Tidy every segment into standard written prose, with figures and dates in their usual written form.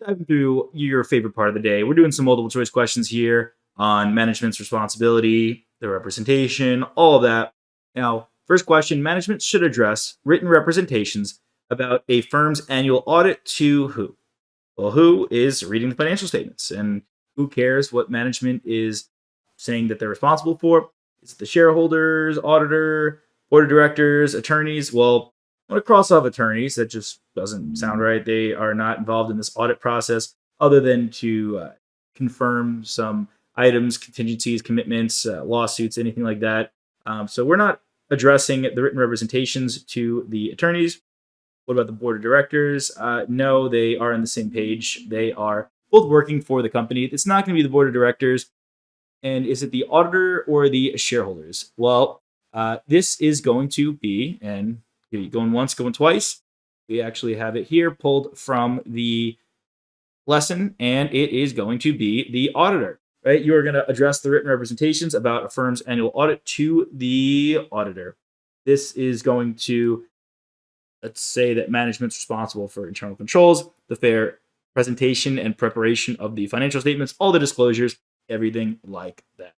diving through your favorite part of the day. We're doing some multiple choice questions here on management's responsibility, the representation, all of that. Now, first question, management should address written representations about a firm's annual audit to who? Well, who is reading the financial statements, and who cares what management is saying that they're responsible for? Is it the shareholders, auditor, board of directors, attorneys? Well, I'm going to cross off attorneys. That just doesn't sound right. They are not involved in this audit process other than to confirm some items, contingencies, commitments, lawsuits, anything like that. So we're not addressing the written representations to the attorneys. What about the board of directors? No, they are on the same page. They are both working for the company. It's not going to be the board of directors. And is it the auditor or the shareholders? Well, this is going to be, and going once, going twice. We actually have it here pulled from the lesson, and it is going to be the auditor, right? You are going to address the written representations about a firm's annual audit to the auditor. This is going to, let's say that management's responsible for internal controls, the fair presentation and preparation of the financial statements, all the disclosures, everything like that.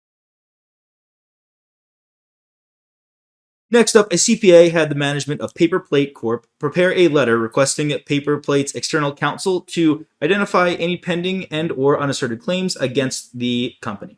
Next up, a CPA had the management of Paper Plate Corp. prepare a letter requesting Paper Plate's external counsel to identify any pending and or unasserted claims against the company.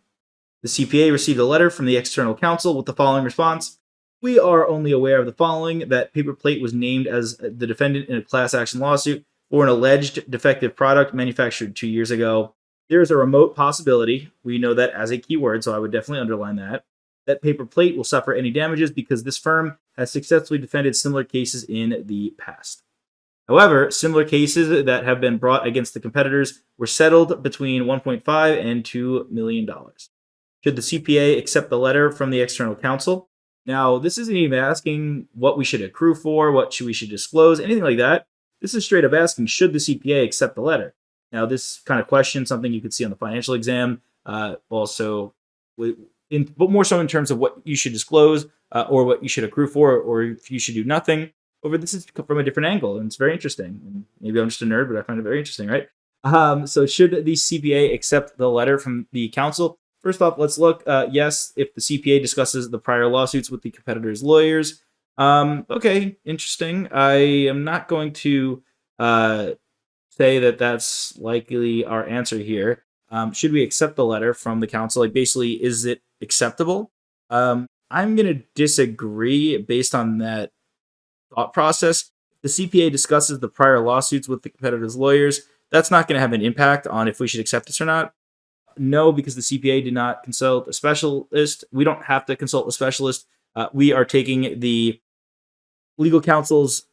The CPA received a letter from the external counsel with the following response. We are only aware of the following, that Paper Plate was named as the defendant in a class action lawsuit for an alleged defective product manufactured 2 years ago. There is a remote possibility, we know that as a keyword, so I would definitely underline that Paper Plate will suffer any damages because this firm has successfully defended similar cases in the past. However, similar cases that have been brought against the competitors were settled between $1.5 and $2 million. Should the CPA accept the letter from the external counsel? Now, this isn't even asking what we should accrue for, what we should disclose, anything like that. This is straight up asking, should the CPA accept the letter? Now, this kind of question, something you could see on the financial exam, also, but more so in terms of what you should disclose or what you should accrue for, or if you should do nothing. However, this is from a different angle, and it's very interesting. And maybe I'm just a nerd, but I find it very interesting, right? So should the CPA accept the letter from the counsel? First off, let's look. Yes, if the CPA discusses the prior lawsuits with the competitor's lawyers. Okay, interesting. I am not going to say that that's likely our answer here. Should we accept the letter from the counsel? Like, basically, is it acceptable? I'm going to disagree based on that thought process. The CPA discusses the prior lawsuits with the competitor's lawyers. That's not going to have an impact on if we should accept this or not. No, because the CPA did not consult a specialist. We don't have to consult a specialist. We are taking the legal counsel's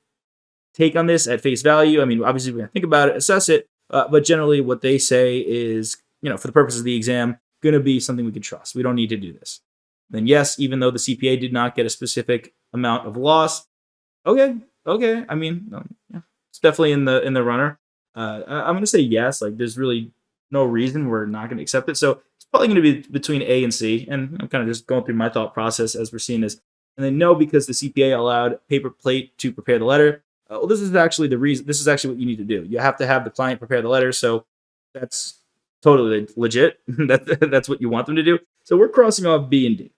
take on this at face value. I mean, obviously, we're going to think about it, assess it, but generally what they say is, for the purposes of the exam, going to be something we can trust. We don't need to do this. Then yes, even though the CPA did not get a specific amount of loss, okay. I mean, yeah, it's definitely in the runner. I'm going to say yes. Like, there's really no reason we're not going to accept it. So it's probably going to be between A and C. And I'm kind of just going through my thought process as we're seeing this. And then no, because the CPA allowed Paper Plate to prepare the letter. Well, this is actually the reason. This is actually what you need to do. You have to have the client prepare the letter. So that's totally legit. That's what you want them to do. So we're crossing off B and D.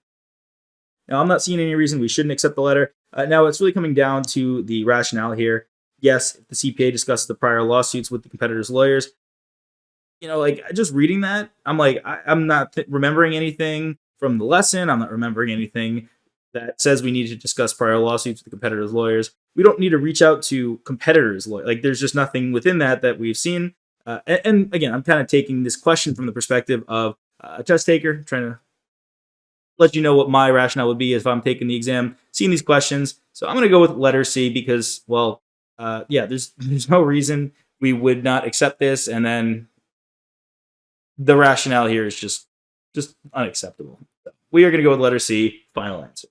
Now, I'm not seeing any reason we shouldn't accept the letter. Now, it's really coming down to the rationale here. Yes, if the CPA discusses the prior lawsuits with the competitor's lawyers, like, just reading that, I'm like, I'm not remembering anything from the lesson. I'm not remembering anything that says we need to discuss prior lawsuits with the competitor's lawyers. We don't need to reach out to competitors' lawyers. Like, there's just nothing within that we've seen. And again, I'm kind of taking this question from the perspective of a test taker, trying to let you know what my rationale would be if I'm taking the exam, seeing these questions. So I'm going to go with letter C because, there's no reason we would not accept this. And then the rationale here is just unacceptable. So we are going to go with letter C, final answer.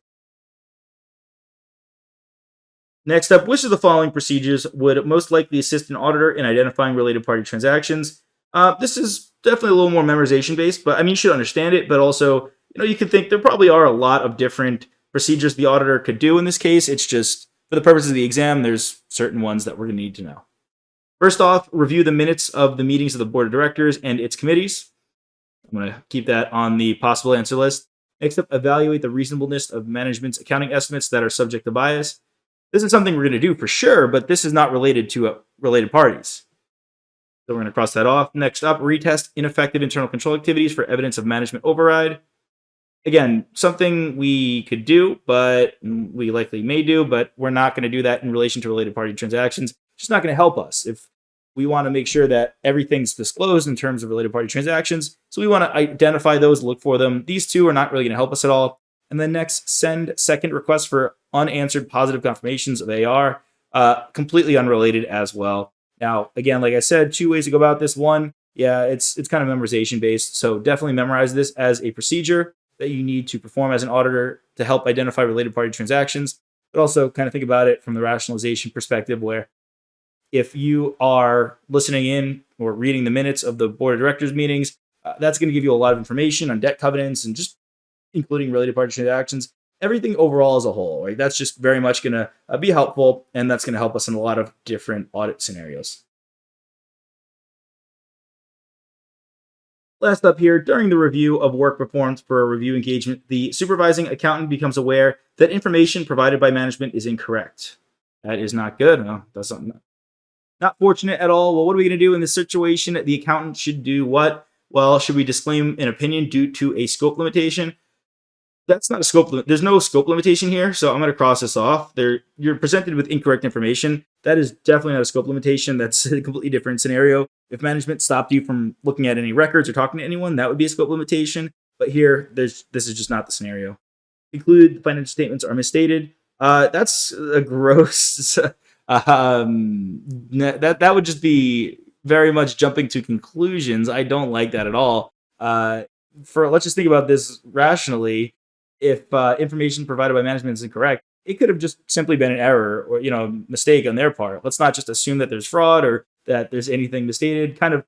Next up, which of the following procedures would most likely assist an auditor in identifying related party transactions? This is definitely a little more memorization based, but I mean, you should understand it, but also, you could think there probably are a lot of different procedures the auditor could do in this case. It's just, for the purposes of the exam, there's certain ones that we're going to need to know. First off, review the minutes of the meetings of the board of directors and its committees. I'm going to keep that on the possible answer list. Next up, evaluate the reasonableness of management's accounting estimates that are subject to bias. This is something we're going to do for sure, but this is not related to related parties. So we're going to cross that off. Next up, retest ineffective internal control activities for evidence of management override. Again, something we could do, but we likely may do, but we're not going to do that in relation to related party transactions. It's just not going to help us if we want to make sure that everything's disclosed in terms of related party transactions. So we want to identify those, look for them. These two are not really going to help us at all. And then next, send second request for unanswered positive confirmations of AR, completely unrelated as well. Now, again, like I said, two ways to go about this. One, yeah, it's kind of memorization based. So definitely memorize this as a procedure that you need to perform as an auditor to help identify related party transactions, but also kind of think about it from the rationalization perspective, where if you are listening in or reading the minutes of the board of directors meetings, that's going to give you a lot of information on debt covenants and just including related party transactions, everything overall as a whole, right? That's just very much going to be helpful, and that's going to help us in a lot of different audit scenarios. Last up here, during the review of work performed for a review engagement, the supervising accountant becomes aware that information provided by management is incorrect. That is not good. No, that's not fortunate at all. Well, what are we going to do in this situation? The accountant should do what? Well, should we disclaim an opinion due to a scope limitation? That's not a scope limit. There's no scope limitation here, so I'm going to cross this off. You're presented with incorrect information. That is definitely not a scope limitation. That's a completely different scenario. If management stopped you from looking at any records or talking to anyone, that would be a scope limitation. But here, this is just not the scenario. Include the financial statements are misstated. That's a gross. That would just be very much jumping to conclusions. I don't like that at all. Let's just think about this rationally. If information provided by management is incorrect, it could have just simply been an error or mistake on their part. Let's not just assume that there's fraud or that there's anything misstated. Kind of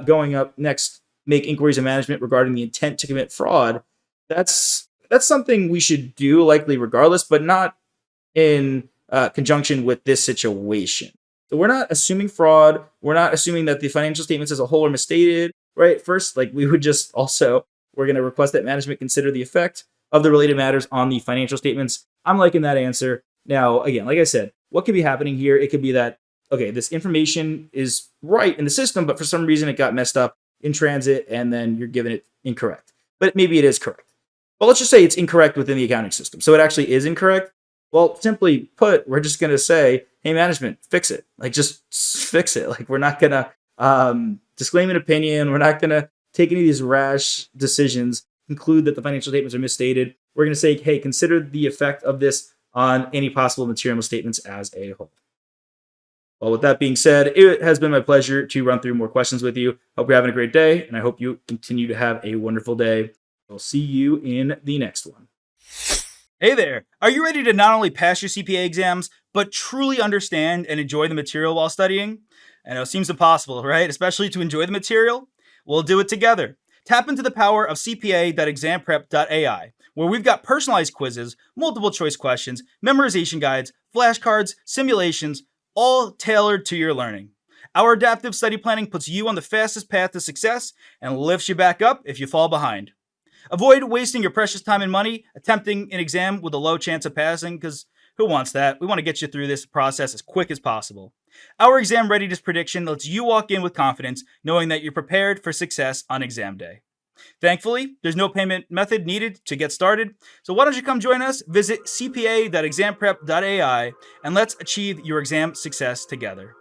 going up next, make inquiries of management regarding the intent to commit fraud. That's something we should do, likely regardless, but not in conjunction with this situation. So we're not assuming fraud. We're not assuming that the financial statements as a whole are misstated, right? First, we would just we're going to request that management consider the effect of the related matters on the financial statements. I'm liking that answer. Now, again, like I said, what could be happening here? It could be that, okay, this information is right in the system, but for some reason it got messed up in transit and then you're giving it incorrect. But maybe it is correct. But let's just say it's incorrect within the accounting system. So it actually is incorrect. Well, simply put, we're just going to say, hey, management, fix it. Just fix it. We're not going to disclaim an opinion. We're not going to take any of these rash decisions, conclude that the financial statements are misstated. We're going to say, hey, consider the effect of this on any possible material misstatements as a whole. Well, with that being said, it has been my pleasure to run through more questions with you. Hope you're having a great day, and I hope you continue to have a wonderful day. I'll see you in the next one. Hey there! Are you ready to not only pass your CPA exams, but truly understand and enjoy the material while studying? I know it seems impossible, right? Especially to enjoy the material? We'll do it together. Tap into the power of cpa.examprep.ai, where we've got personalized quizzes, multiple choice questions, memorization guides, flashcards, simulations, all tailored to your learning. Our adaptive study planning puts you on the fastest path to success and lifts you back up if you fall behind. Avoid wasting your precious time and money attempting an exam with a low chance of passing, because who wants that? We want to get you through this process as quick as possible. Our exam readiness prediction lets you walk in with confidence, knowing that you're prepared for success on exam day. Thankfully, there's no payment method needed to get started, so why don't you come join us? Visit cpa.examprep.ai and let's achieve your exam success together.